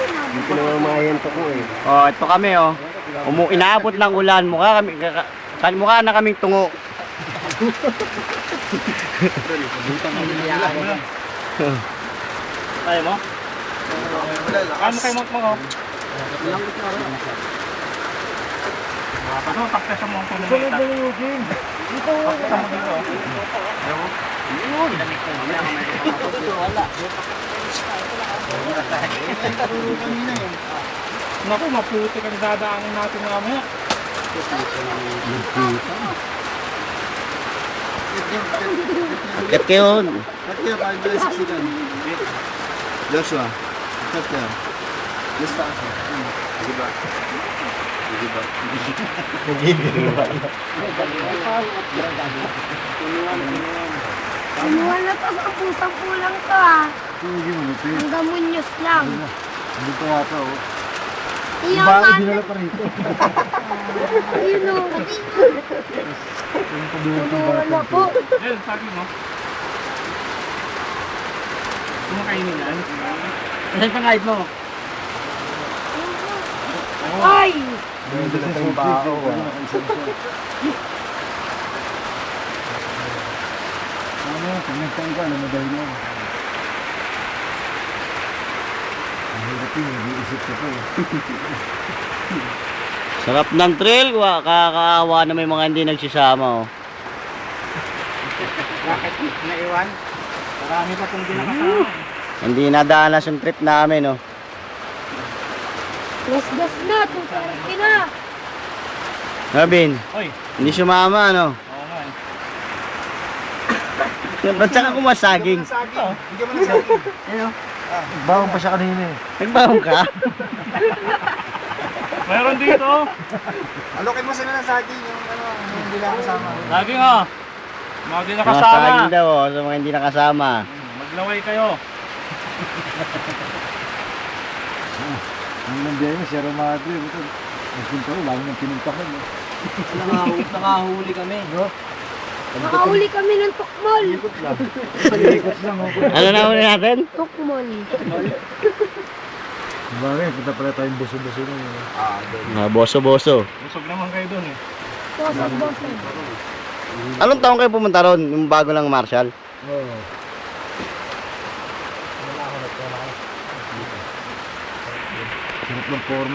Hindi ko naman mayanto ko eh. Oh, ito kami oh. Inaabot ng ulan. Mukha na kaming tungo. Tayo mo? Ano kayo mo oh? Ano, takta sa mga puno na ita. Takta mo dito. Naku, maputik ang dadaanin natin mamaya. Ket kayo. Joshua, cut there. Just pass it. Diba? Diba? Kinuha na to sa putang pulang to ah. Hanggang munyos lang. Hindi pa yata oh. Iyan Bakit man. dinala pa rito? Ayun o. Kinuha na po. Yan, sabi mo. Kumakainin yan. Saan pang kahit mo? Ay! Dinala tayong bao ah. Ano, pag nagtang ka, alam mo dahil mo. Ang hirap yun, nag-iisip ka pa eh. Sarap ng trail. Kakaawa na may mga hindi nagsisama oh. Bakit naiwan? Marami pa pong ginakasama. Hindi nadanas yung trip namin oh. Gas-gas na. Tutarki na. Robin, Oy, hindi sumama ano? oo nga eh. Ba't saan ako masaging? Hindi ka man nasabi. Ano? Bawang pa siya kanina eh. Nagbahong ka? Mayroon dito. Alokin mo sila ng saging, yung ano, yung hindi lang kasama. Lagi nga. Mga di Mga nakasama. saging daw oh, sa mga hindi nakasama. Maglaway kayo. Ang nandiyan mo, Sierra Madre. Nagpunta ko, lalo nang pinuntahan. Nakahuli kami. Nakahuli kami ng tukmol. Ikot lang. Ikot lang ako. Ano na huli natin? Tukmol. Bagay, punta pala tayong buso-buso na yun. Boso-boso. Busog naman kayo dun eh. Bosog-bosog. Anong taon kayo pumunta ron? Yung bago lang Marshall? Oo. Sarap ng forma.